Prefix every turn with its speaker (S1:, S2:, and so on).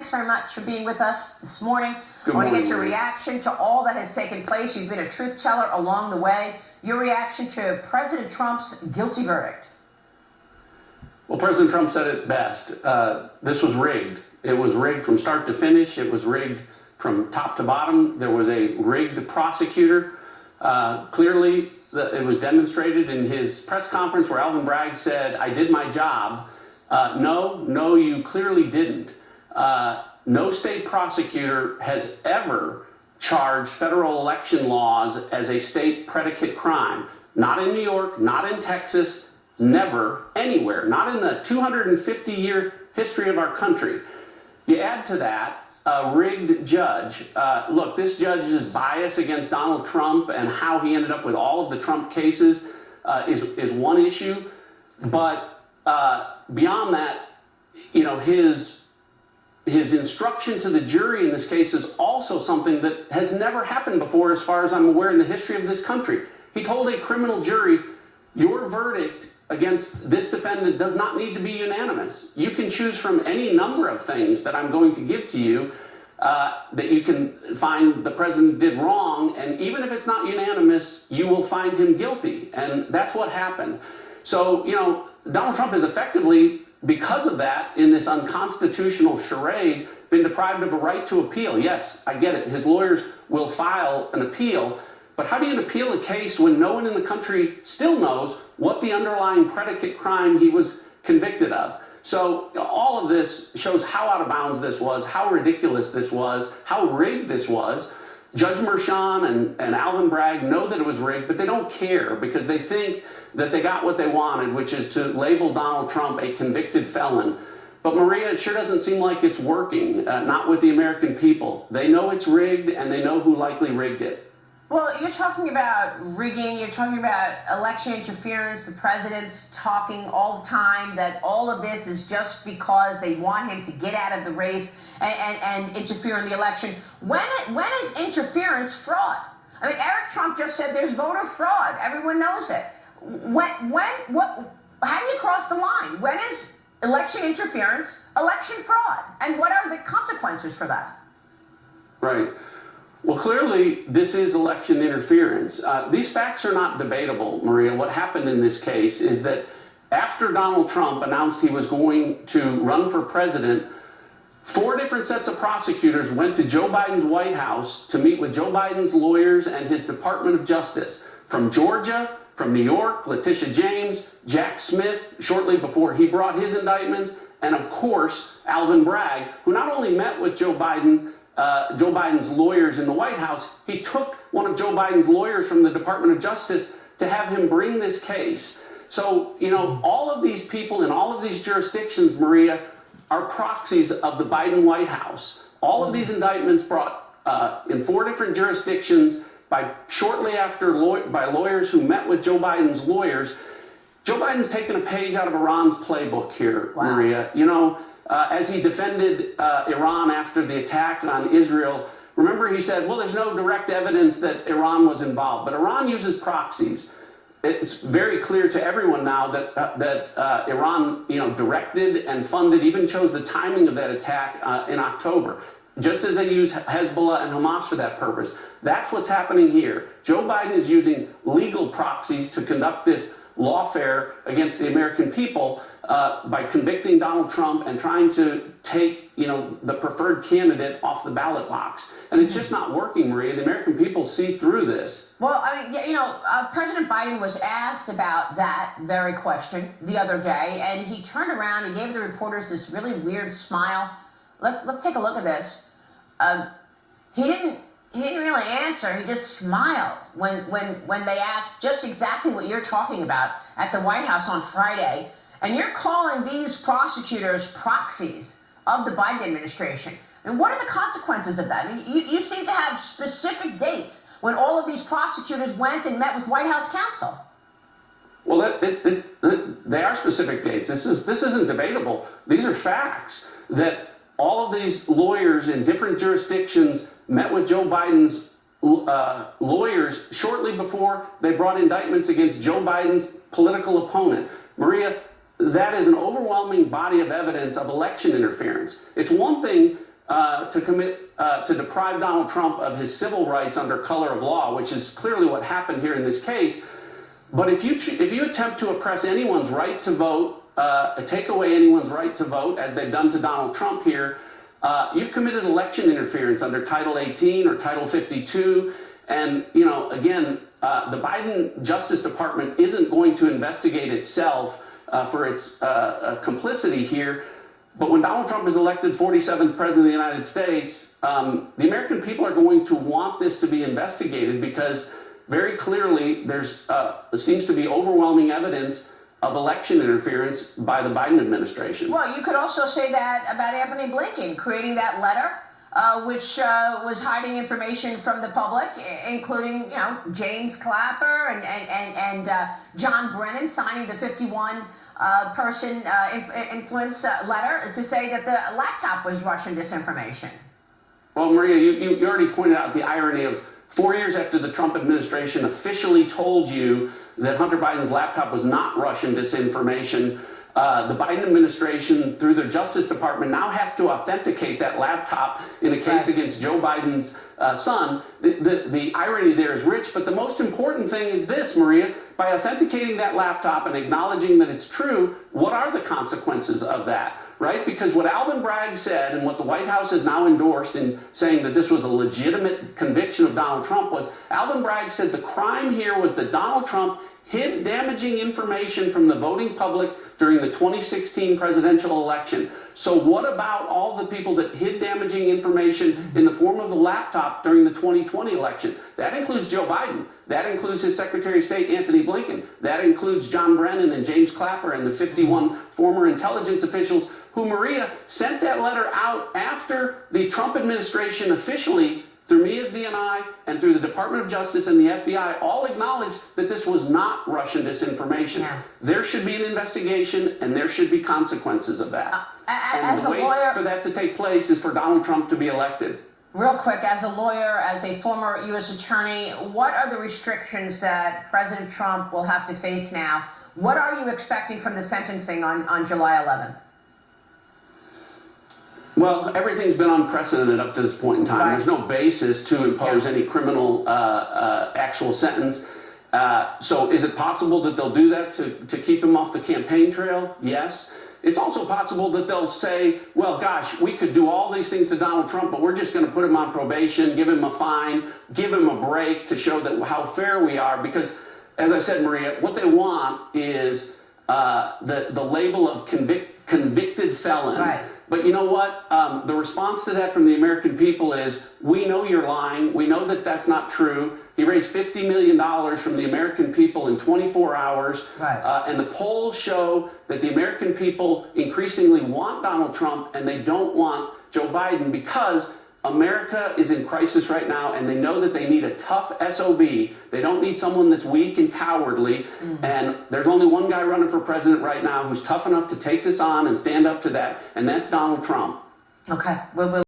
S1: thanks very much for being with us this morning.
S2: Good
S1: I want to
S2: morning,
S1: get your
S2: Maria.
S1: reaction to all that has taken place. You've been a truth teller along the way. Your reaction to President Trump's guilty verdict.
S2: Well, President Trump said it best. This was rigged. It was rigged from start to finish. It was rigged from top to bottom. There was a rigged prosecutor. Clearly, it was demonstrated in his press conference where Alvin Bragg said, "I did my job." No, you clearly didn't. No state prosecutor has ever charged federal election laws as a state predicate crime. Not in New York, not in Texas, never, anywhere, not in the 250-year history of our country. You add to that a rigged judge. Look, this judge's bias against Donald Trump and how he ended up with all of the Trump cases is one issue. But beyond that, you know, his instruction to the jury in this case is also something that has never happened before, as far as I'm aware, in the history of this country. He told a criminal jury, your verdict against this defendant does not need to be unanimous. You can choose from any number of things that I'm going to give to you that you can find the president did wrong, and even if it's not unanimous, you will find him guilty. And that's what happened. So, you know, Donald Trump is effectively, because of that, in this unconstitutional charade, been deprived of a right to appeal. Yes, I get it. His lawyers will file an appeal. But how do you appeal a case when no one in the country still knows what the underlying predicate crime he was convicted of? So all of this shows how out of bounds this was, how ridiculous this was, how rigged this was. Judge Merchan and Alvin Bragg know that it was rigged, but they don't care because they think that they got what they wanted, which is to label Donald Trump a convicted felon. But Maria, it sure doesn't seem like it's working, not with the American people. They know it's rigged, and they know who likely rigged it.
S1: Well, you're talking about rigging, you're talking about election interference, the president's talking all the time that all of this is just because they want him to get out of the race and interfere in the election. When is interference fraud? I mean, Eric Trump just said there's voter fraud. Everyone knows it. How do you cross the line? When is election interference election fraud? And what are the consequences for that?
S2: Right. Well, clearly, this is election interference. These facts are not debatable, Maria. What happened in this case is that after Donald Trump announced he was going to run for president, 4 different sets of prosecutors went to Joe Biden's White House to meet with Joe Biden's lawyers and his Department of Justice. From Georgia, from New York, Letitia James, Jack Smith, shortly before he brought his indictments, and of course, Alvin Bragg, who not only met with Joe Biden's lawyers in the White House, he took one of Joe Biden's lawyers from the Department of Justice to have him bring this case. So, you know, all of these people in all of these jurisdictions, Maria, are proxies of the Biden White House. All of these indictments brought in 4 different jurisdictions by lawyers who met with Joe Biden's lawyers. Joe Biden's taken a page out of Iran's playbook here, wow. Maria. You know, as he defended Iran after the attack on Israel, remember he said, well, there's no direct evidence that Iran was involved, but Iran uses proxies. It's very clear to everyone now that Iran, you know, directed and funded, even chose the timing of that attack in October, just as they use Hezbollah and Hamas for that purpose. That's what's happening here. Joe Biden is using legal proxies to conduct this lawfare against the American people by convicting Donald Trump and trying to take, you know, the preferred candidate off the ballot box. And it's just not working, Maria. The American people see through this.
S1: Well, I mean, you know, President Biden was asked about that very question the other day, and he turned around and gave the reporters this really weird smile. Let's take a look at this. He didn't really answer. He just smiled when they asked just exactly what you're talking about at the White House on Friday. And you're calling these prosecutors proxies of the Biden administration. And what are the consequences of that? I mean, you seem to have specific dates when all of these prosecutors went and met with White House counsel.
S2: Well, they are specific dates. This isn't debatable. These are facts that all of these lawyers in different jurisdictions met with Joe Biden's lawyers shortly before they brought indictments against Joe Biden's political opponent. Maria, that is an overwhelming body of evidence of election interference. It's one thing to deprive Donald Trump of his civil rights under color of law, which is clearly what happened here in this case. But if you attempt to oppress anyone's right to vote, take away anyone's right to vote, as they've done to Donald Trump here, you've committed election interference under Title 18 or Title 52. And, again, the Biden Justice Department isn't going to investigate itself for its complicity here. But when Donald Trump is elected 47th President of the United States, the American people are going to want this to be investigated, because very clearly seems to be overwhelming evidence of election interference by the Biden administration.
S1: Well, you could also say that about Anthony Blinken creating that letter, which was hiding information from the public, including, James Clapper and John Brennan signing the 51 person influence letter to say that the laptop was Russian disinformation.
S2: Well, Maria, you already pointed out the irony of 4 years after the Trump administration officially told you that Hunter Biden's laptop was not Russian disinformation, the Biden administration, through their Justice Department, now has to authenticate that laptop in a case against Joe Biden's son. The irony there is rich, but the most important thing is this, Maria. By authenticating that laptop and acknowledging that it's true, what are the consequences of that? Right? Because what Alvin Bragg said, and what the White House has now endorsed in saying that this was a legitimate conviction of Donald Trump, was Alvin Bragg said the crime here was that Donald Trump hid damaging information from the voting public during the 2016 presidential election. So what about all the people that hid damaging information in the form of the laptop during the 2020 election? That includes Joe Biden. That includes his Secretary of State, Anthony Blinken. That includes John Brennan and James Clapper and the 51 former intelligence officials who, Maria, sent that letter out after the Trump administration officially, through me as DNI and through the Department of Justice and the FBI, all acknowledged that this was not Russian disinformation. Yeah. There should be an investigation, and there should be consequences of that. And the way for that to take place is for Donald Trump to be elected.
S1: Real quick, as a lawyer, as a former U.S. attorney, what are the restrictions that President Trump will have to face now? What are you expecting from the sentencing on July 11th?
S2: Well, everything's been unprecedented up to this point in time.
S1: Right.
S2: There's no basis to impose any criminal actual sentence. So is it possible that they'll do that to keep him off the campaign trail? Yes. It's also possible that they'll say, well, gosh, we could do all these things to Donald Trump, but we're just going to put him on probation, give him a fine, give him a break to show that how fair we are. Because, as I said, Maria, what they want is the label of convicted felon.
S1: Right.
S2: But you know what? The response to that from the American people is, we know you're lying. We know that that's not true. He raised $50 million from the American people in 24 hours.
S1: Right.
S2: And the polls show that the American people increasingly want Donald Trump, and they don't want Joe Biden, because America is in crisis right now, and they know that they need a tough SOB. They don't need someone that's weak and cowardly. And there's only one guy running for president right now who's tough enough to take this on and stand up to that, and that's Donald Trump.
S1: Okay. We'll